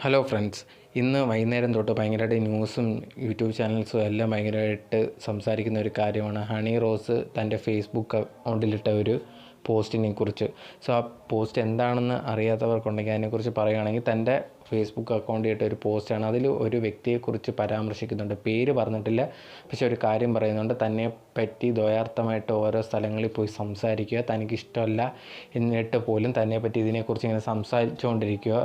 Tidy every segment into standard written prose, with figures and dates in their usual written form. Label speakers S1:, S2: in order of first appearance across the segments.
S1: Hello friends, ഇന്ന് വൈകുന്നേരം തൊട്ട് ഭയങ്കരമായിട്ട് ന്യൂസും യൂട്യൂബ് ചാനൽസും എല്ലാം ഭയങ്കരമായിട്ട് സംസാരിക്കുന്ന ഒരു കാര്യമാണ് ഹണി റോസ് തൻ്റെ ഫേസ്ബുക്ക് അക്കൗണ്ടിലിട്ട ഒരു പോസ്റ്റിനെ കുറിച്ച്. സോ ആ പോസ്റ്റ് എന്താണെന്ന് അറിയാത്തവർക്കുണ്ടെങ്കിൽ അതിനെക്കുറിച്ച് പറയുകയാണെങ്കിൽ, തൻ്റെ ഫേസ്ബുക്ക് അക്കൗണ്ടിൽ ഇട്ട ഒരു പോസ്റ്റാണ്. അതിൽ ഒരു വ്യക്തിയെക്കുറിച്ച് പരാമർശിക്കുന്നുണ്ട്, പേര് പറഞ്ഞിട്ടില്ല, പക്ഷെ ഒരു കാര്യം പറയുന്നുണ്ട്. തന്നെ പറ്റി ദ്വയാർത്ഥമായിട്ട് ഓരോ സ്ഥലങ്ങളിൽ പോയി സംസാരിക്കുക, തനിക്കിഷ്ടമല്ല എന്നിട്ട് പോലും തന്നെ പറ്റി ഇതിനെക്കുറിച്ച് ഇങ്ങനെ സംസാരിച്ചുകൊണ്ടിരിക്കുക.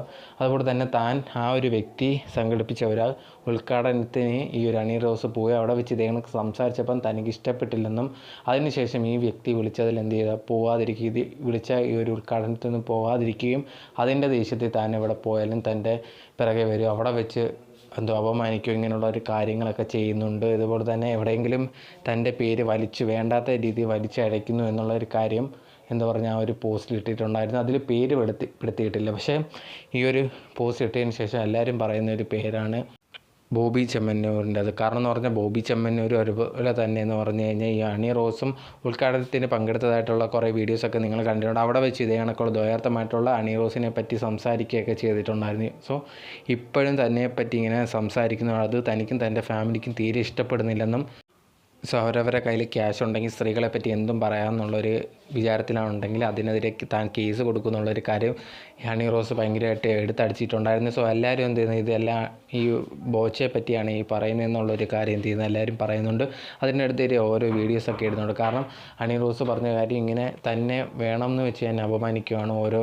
S1: അതുപോലെ തന്നെ താൻ ആ ഒരു വ്യക്തി സംഘടിപ്പിച്ച ഒരു ഉദ്ഘാടനത്തിന് ഈ ഒരു ഹണി റോസ് പോയി അവിടെ വെച്ച് ഇതേ സംസാരിച്ചപ്പം തനിക്ക് ഇഷ്ടപ്പെട്ടില്ലെന്നും അതിനുശേഷം ഈ വ്യക്തി വിളിച്ചതിൽ എന്ത് ചെയ്താൽ വിളിച്ച ഈ ഒരു ഉദ്ഘാടനത്തിൽ നിന്ന് പോകാതിരിക്കുകയും അതിൻ്റെ ദേഷ്യത്തിൽ താൻ എവിടെ പോയാലും തൻ്റെ പിറകെ വരും, അവിടെ വെച്ച് അപമാനിക്കും, ഇങ്ങനെയുള്ള ഒരു കാര്യങ്ങളൊക്കെ ചെയ്യുന്നുണ്ട്. ഇതുപോലെ തന്നെ എവിടെയെങ്കിലും തൻ്റെ പേര് വേണ്ടാത്ത രീതിയിൽ വലിച്ചഴയ്ക്കുന്നു എന്നുള്ളൊരു കാര്യം ആ ഒരു പോസ്റ്റിൽ ഇട്ടിട്ടുണ്ടായിരുന്നു. അതിൽ പേര് പെടുത്തിയിട്ടില്ല. പക്ഷേ ഈ ഒരു പോസ്റ്റ് ഇട്ടതിന് ശേഷം എല്ലാവരും പറയുന്ന ഒരു പേരാണ് ബോബി ചെമ്മന്നൂരിൻ്റെത്. കാരണം എന്ന് പറഞ്ഞാൽ ബോബി ചെമ്മന്നൂർ ഒരുപോലെ തന്നെ എന്ന് പറഞ്ഞു കഴിഞ്ഞാൽ ഈ ഹണി റോസും ഉദ്ഘാടനത്തിന് പങ്കെടുത്തതായിട്ടുള്ള കുറേ വീഡിയോസൊക്കെ നിങ്ങൾ കണ്ടിട്ടുണ്ട്. അവിടെ വെച്ച് ഇതേ കണക്കുള്ള ദ്വയാർത്ഥമായിട്ടുള്ള ഹണി റോസിനെ പറ്റി സംസാരിക്കുകയൊക്കെ ചെയ്തിട്ടുണ്ടായിരുന്നു. സോ ഇപ്പോഴും തന്നെപ്പറ്റി ഇങ്ങനെ സംസാരിക്കുന്നു, അത് തനിക്കും തൻ്റെ ഫാമിലിക്കും തീരെ ഇഷ്ടപ്പെടുന്നില്ലെന്നും, സോ അവരവരുടെ കയ്യിൽ ക്യാഷ് ഉണ്ടെങ്കിൽ സ്ത്രീകളെ പറ്റി എന്തും പറയാമെന്നുള്ളൊരു വിചാരത്തിലാണുണ്ടെങ്കിൽ അതിനെതിരെ താൻ കേസ് കൊടുക്കുന്നുള്ളൊരു കാര്യം ഹണി റോസ് ഭയങ്കരമായിട്ട് എടുത്തടിച്ചിട്ടുണ്ടായിരുന്നു. സോ എല്ലാവരും എന്ത് ചെയ്യുന്നത്, ഇതെല്ലാം ഈ ബോച്ചയെ പറ്റിയാണ് ഈ പറയുന്നതെന്നുള്ളൊരു കാര്യം എന്ത് ചെയ്യുന്നത് എല്ലാവരും പറയുന്നുണ്ട്. അതിനടുത്തേക്ക് ഓരോ വീഡിയോസൊക്കെ ഇടുന്നുണ്ട്. കാരണം ഹണി റോസ് പറഞ്ഞ കാര്യം ഇങ്ങനെ തന്നെ വേണമെന്ന് വെച്ച് ഞാൻ അപമാനിക്കുകയാണ്, ഓരോ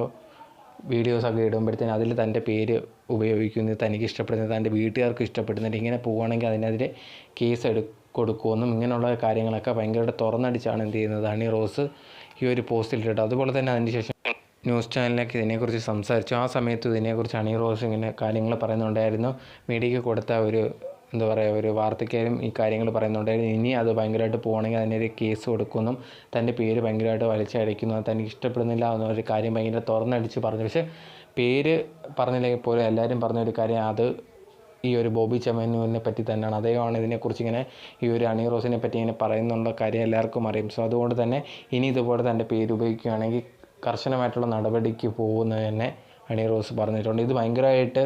S1: വീഡിയോസൊക്കെ ഇടുമ്പോഴത്തേനും അതിൽ തൻ്റെ പേര് ഉപയോഗിക്കുന്നത് തനിക്ക് ഇഷ്ടപ്പെടുന്നത് തൻ്റെ വീട്ടുകാർക്ക് ഇഷ്ടപ്പെടുന്നുണ്ട്. ഇങ്ങനെ പോവുകയാണെങ്കിൽ അതിനെതിരെ കേസ് കൊടുക്കുമെന്നും ഇങ്ങനെയുള്ള കാര്യങ്ങളൊക്കെ ഭയങ്കരമായിട്ട് തുറന്നടിച്ചാണ് എന്ത് ചെയ്യുന്നത് ഹണി റോസ് ഈ ഒരു പോസ്റ്റിലിട്ടത്. അതുപോലെ തന്നെ അതിന് ശേഷം ന്യൂസ് ചാനലിലൊക്കെ ഇതിനെക്കുറിച്ച് സംസാരിച്ചു. ആ സമയത്ത് ഇതിനെക്കുറിച്ച് ഹണി റോസ് ഇങ്ങനെ കാര്യങ്ങൾ പറയുന്നുണ്ടായിരുന്നു. മീഡിയയ്ക്ക് കൊടുത്ത ഒരു ഒരു വാർത്തയ്ക്കാരും ഈ കാര്യങ്ങൾ പറയുന്നുണ്ടായിരുന്നു. ഇനി അത് ഭയങ്കരമായിട്ട് പോകണമെങ്കിൽ അതിനെതിരെ കേസ് കൊടുക്കുമെന്നും തൻ്റെ പേര് ഭയങ്കരമായിട്ട് വലിച്ചഴയ്ക്കുന്നു, തനിക്ക് ഇഷ്ടപ്പെടുന്നില്ല എന്നൊരു കാര്യം ഭയങ്കര തുറന്നടിച്ച് പറഞ്ഞു. പക്ഷേ പേര് പറഞ്ഞില്ലെങ്കിൽ പോലും എല്ലാവരും പറഞ്ഞൊരു കാര്യം അത് ഈ ഒരു ബോബി ചെമ്മന്നൂരിനെ പറ്റി തന്നെയാണ്. അദ്ദേഹമാണ് ഇതിനെക്കുറിച്ച് ഇങ്ങനെ ഈ ഒരു ഹണി റോസിനെ പറ്റി ഇങ്ങനെ പറയുന്നുള്ള കാര്യം എല്ലാവർക്കും അറിയും. സോ അതുകൊണ്ട് തന്നെ ഇനി ഇതുപോലെ തൻ്റെ പേര് ഉപയോഗിക്കുകയാണെങ്കിൽ കർശനമായിട്ടുള്ള നടപടിക്ക് പോകുന്നത് തന്നെ ഹണി റോസ് പറഞ്ഞിട്ടുണ്ട്. ഇത് ഭയങ്കരമായിട്ട്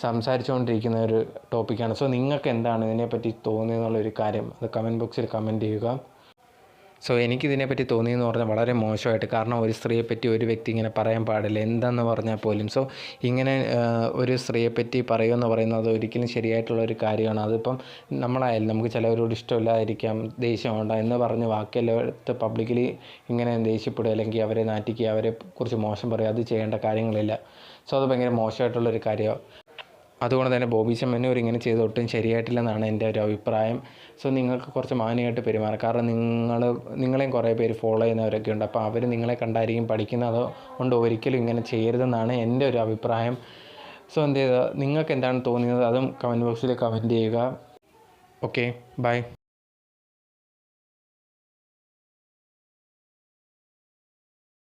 S1: സംസാരിച്ചുകൊണ്ടിരിക്കുന്ന ഒരു ടോപ്പിക്കാണ്. സോ നിങ്ങൾക്ക് എന്താണ് ഇതിനെപ്പറ്റി തോന്നിയെന്നുള്ളൊരു കാര്യം അത് കമൻറ്റ് ബോക്സിൽ കമൻറ്റ് ചെയ്യുക. സോ എനിക്കിതിനെപ്പറ്റി തോന്നിയെന്ന് പറഞ്ഞാൽ വളരെ മോശമായിട്ട്. കാരണം ഒരു സ്ത്രീയെപ്പറ്റി ഒരു വ്യക്തി ഇങ്ങനെ പറയാൻ പാടില്ല, എന്താണെന്ന് പറഞ്ഞാൽ പോലും. സോ ഇങ്ങനെ ഒരു സ്ത്രീയെപ്പറ്റി പറയുമെന്ന് പറയുന്നത് ഒരിക്കലും ശരിയായിട്ടുള്ളൊരു കാര്യമാണ്. അതിപ്പം നമ്മളായാലും നമുക്ക് ചിലവരോട് ഇഷ്ടമില്ലാതിരിക്കാം, ദേഷ്യമുണ്ട എന്ന് പറഞ്ഞ് ബാക്കിയെല്ലായിടത്ത് പബ്ലിക്കലി ഇങ്ങനെ ദേഷ്യപ്പെടുക അല്ലെങ്കിൽ അവരെ നാറ്റിക്കുക, അവരെക്കുറിച്ച് മോശം പറയുക, അത് ചെയ്യേണ്ട കാര്യങ്ങളില്ല. സോ അത് ഭയങ്കര മോശമായിട്ടുള്ളൊരു കാര്യമാണ്. അതുകൊണ്ട് തന്നെ ബോബി ചെമ്മന്നൂർ ഇങ്ങനെ ചെയ്ത് ഒട്ടും ശരിയായിട്ടില്ലെന്നാണ് എൻ്റെ ഒരു അഭിപ്രായം. സോ നിങ്ങൾക്ക് കുറച്ച് മാന്യമായിട്ട് പെരുമാറാം. കാരണം നിങ്ങളെയും കുറേ പേര് ഫോളോ ചെയ്യുന്നവരൊക്കെ ഉണ്ട്. അപ്പോൾ അവർ നിങ്ങളെ കണ്ടായിരിക്കും പഠിക്കുന്നത്. അതുകൊണ്ട് ഒരിക്കലും ഇങ്ങനെ ചെയ്യരുതെന്നാണ് എൻ്റെ ഒരു അഭിപ്രായം. സോ നിങ്ങൾക്ക് എന്താണ് തോന്നിയത് അതും കമൻറ്റ് ബോക്സിൽ കമൻറ്റ് ചെയ്യുക. Okay, by.